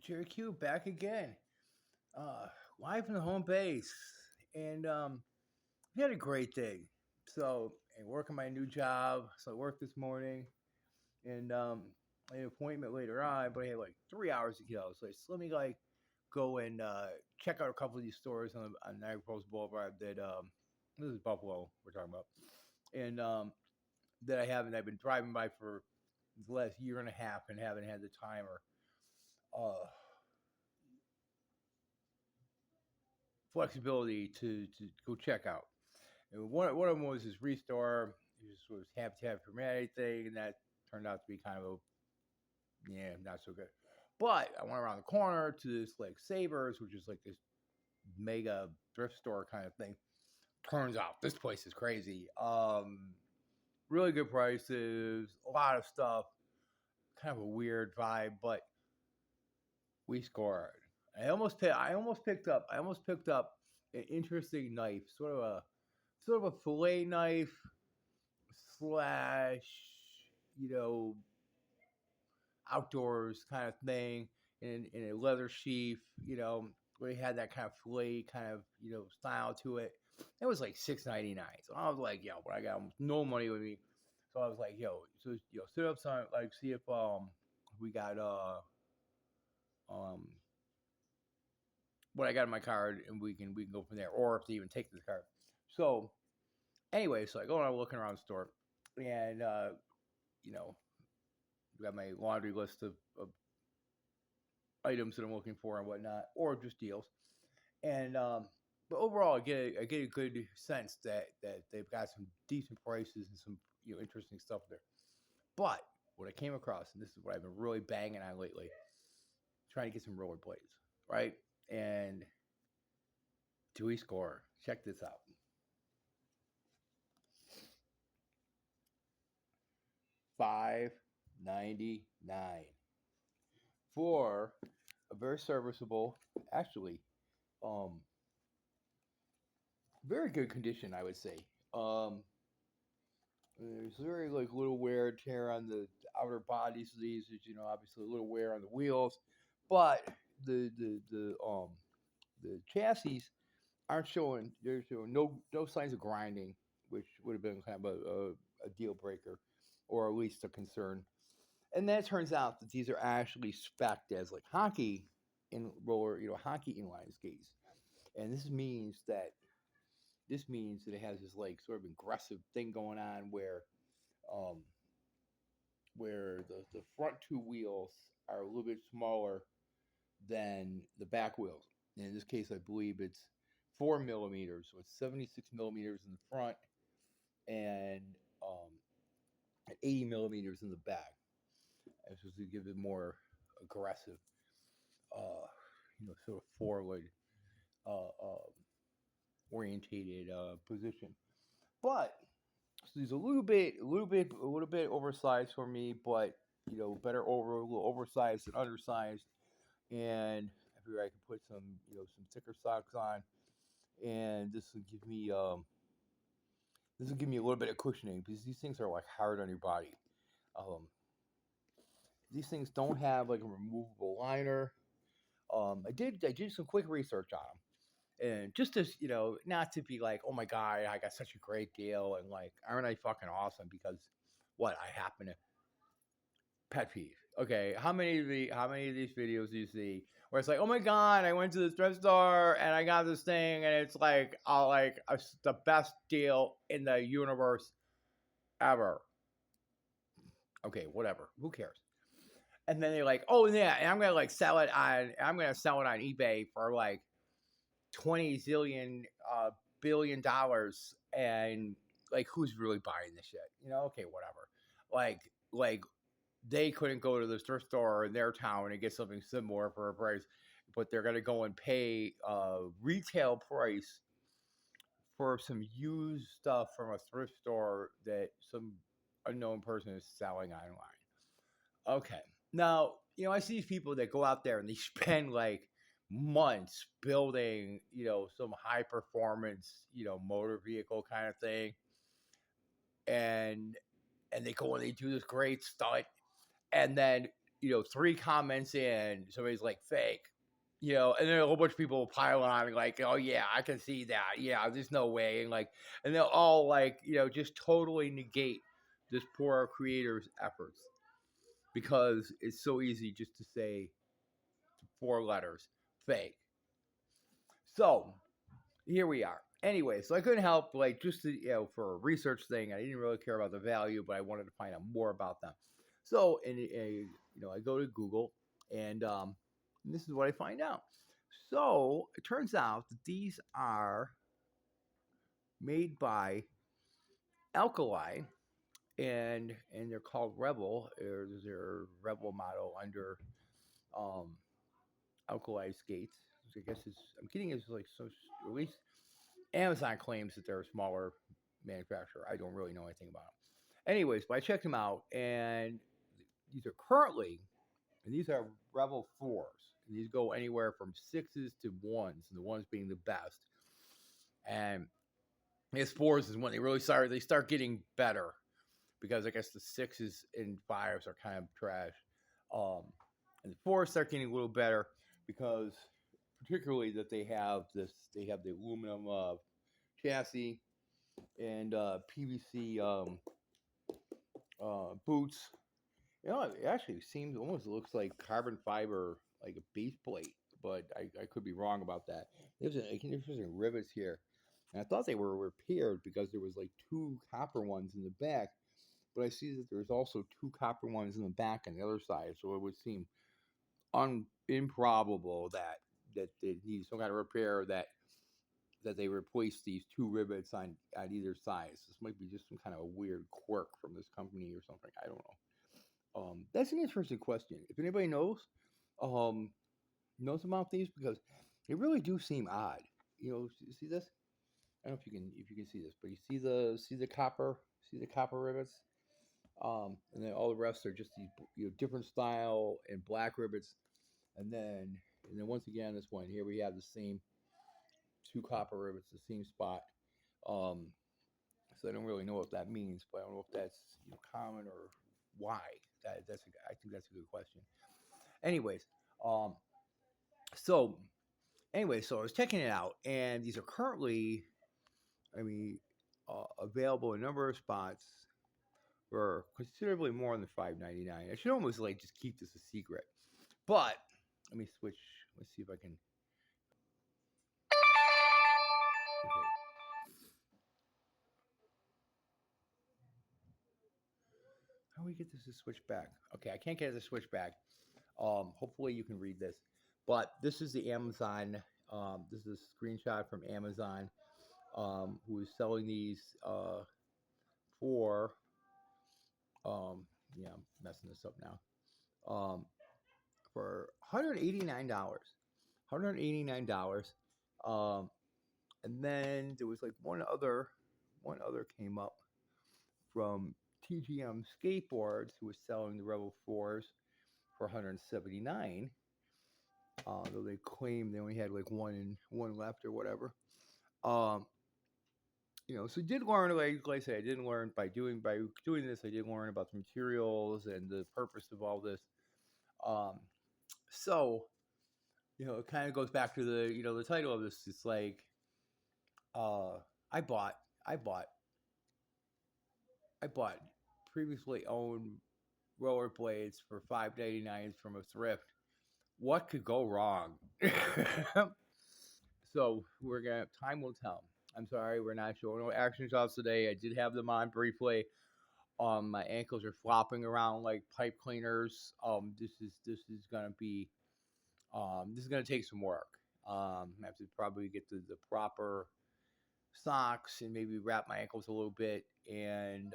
Jerry Q back again, uh, live from the home base, and we had a great day. So, and working my new job. So I worked this morning, and I had an appointment later on, but I had like 3 hours to go. So let me go and check out a couple of these stores on Niagara Falls Boulevard that this is Buffalo we're talking about, and that I haven't. I've been driving by for the last year and a half and haven't had the time or uh, flexibility to go check out. And one of them was his restore. It was Habitat for Humanity thing, and that turned out to be kind of not so good. But I went around the corner to this like Savers, which is like this mega thrift store kind of thing. Turns out this place is crazy. Really good prices, a lot of stuff. Kind of a weird vibe, but we scored. I almost picked up an interesting knife, sort of a fillet knife slash, you know, outdoors kind of thing in a leather sheath, where it had that kind of fillet kind of, style to it. It was like $6.99. So I was like, yo, but I got almost no money with me. So I was like, sit up some like see if we got um what I got in my card and we can go from there, or if they even take this card. So anyway, so I go around looking around the store, and you know, got my laundry list of items that I'm looking for and whatnot, or just deals. And but overall, I get a good sense that they've got some decent prices and some interesting stuff there. But what I came across, and this is what I've been really banging on lately, trying to get some rollerblades, right? And do we score? Check this out. $5.99 for a very serviceable, actually, um, very good condition, I would say. There's very like little wear and tear on the outer bodies of these. There's obviously a little wear on the wheels, but the chassis aren't showing. They're showing no signs of grinding, which would have been kind of a deal breaker, or at least a concern. And then it turns out that these are actually spec'd as like hockey inline skates, and this means that it has this like sort of aggressive thing going on um, where the front two wheels are a little bit smaller than the back wheels. And in this case, I believe it's 4 millimeters, so it's 76 millimeters in the front and um, 80 millimeters in the back. It's supposed to give it more aggressive, sort of forward orientated position. But so he's a little bit oversized for me, but a little oversized and undersized. And I figure I can put some thicker socks on, and this will give me a little bit of cushioning because these things are like hard on your body. Um, these things don't have like a removable liner. I did some quick research on them, and just as not to be like, oh my god, I got such a great deal, and like, aren't I fucking awesome? Because what I happen to pet peeve. Okay, how many of these videos do you see where it's like, oh my god, I went to the thrift store and I got this thing, and it's like, the best deal in the universe ever. Okay, whatever. Who cares? And then they're like, oh yeah, and I'm gonna sell it on eBay for like 20 zillion billion dollars, and like, who's really buying this shit? Okay, whatever. Like they couldn't go to the thrift store in their town and get something similar for a price, but they're gonna go and pay retail price for some used stuff from a thrift store that some unknown person is selling online. Okay. Now, I see these people that go out there and they spend like months building, some high performance, motor vehicle kind of thing. And they go and they do this great stunt. And then, three comments in, somebody's like fake. And then a whole bunch of people pile on and like, oh yeah, I can see that. Yeah, there's no way, and they'll all like, just totally negate this poor creator's efforts because it's so easy just to say four letters, fake. So here we are. Anyway, so I couldn't help like just to, for a research thing. I didn't really care about the value, but I wanted to find out more about them. So, I go to Google, and this is what I find out. So it turns out that these are made by Alkali, and they're called Rebel. There's their Rebel model under um, Alkali skates. So I guess I'm kidding. It's like so. At least Amazon claims that they're a smaller manufacturer. I don't really know anything about them. Anyways, but I checked them out, and these are currently, and these are Rebel 4s. And these go anywhere from 6s to 1s, and the 1s being the best. And his 4s is when they start getting better, because I guess the 6s and 5s are kind of trash. Um, and the 4s start getting a little better because particularly that they have the aluminum chassis and PVC boots. It actually seems almost looks like carbon fiber, like a base plate, but I could be wrong about that. There's rivets here, and I thought they were repaired because there was like two copper ones in the back, but I see that there's also two copper ones in the back on the other side, so it would seem improbable that they need some kind of repair that they replace these two rivets on either side. So this might be just some kind of a weird quirk from this company or something. I don't know. That's an interesting question. If anybody um, knows about these, because they really do seem odd. You see this? I don't know if you can see this, but you see the copper rivets, and then all the rest are just these different style and black rivets, and then once again this one here we have the same two copper rivets, the same spot. Um, so I don't really know what that means, but I don't know if that's common or why. I think that's a good question. Anyways, um, so so I was checking it out, and these are currently, I mean, available in a number of spots for considerably more than $5.99. I should almost like just keep this a secret, but let me switch. Let's see if I can. Okay. How do we get this to switch back? Okay, I can't get it to switch back. Hopefully you can read this, but this is the Amazon. This is a screenshot from Amazon, who is selling these for. Yeah, I'm messing this up now. For $189. $189. Um, and then there was like one other came up from TGM Skateboards, who was selling the Rebel 4s for 179. Though they claim they only had like one left or whatever. Um, so did learn, like I said, I didn't learn by doing this. I did learn about the materials and the purpose of all this. Um, so it kind of goes back to the title of this. It's like, uh, I bought, I bought, I bought previously owned rollerblades for $5.99 from a thrift. What could go wrong? So time will tell. I'm sorry, we're not showing no action shots today. I did have them on briefly. My ankles are flopping around like pipe cleaners. This is gonna take some work. I have to probably get the proper socks and maybe wrap my ankles a little bit, and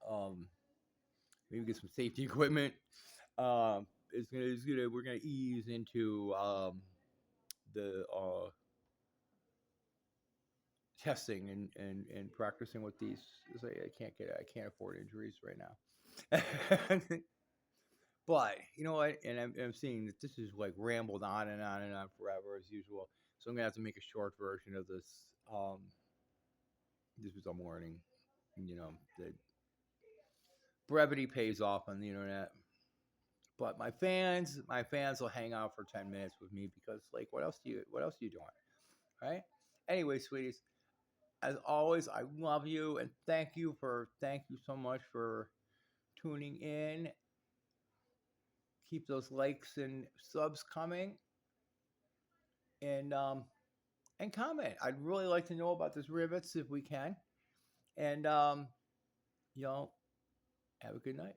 um, maybe get some safety equipment. We're gonna ease into the testing and practicing with these. I can't afford injuries right now. But you know what? And I'm seeing that this is like rambled on and on and on forever as usual. So I'm gonna have to make a short version of this. This was I'm learning, that brevity pays off on the internet. But my fans will hang out for 10 minutes with me because, like, what else are you doing, right? Anyway, sweeties, as always, I love you and thank you so much for tuning in. Keep those likes and subs coming, and comment. I'd really like to know about this rivets if we can. And you know, have a good night.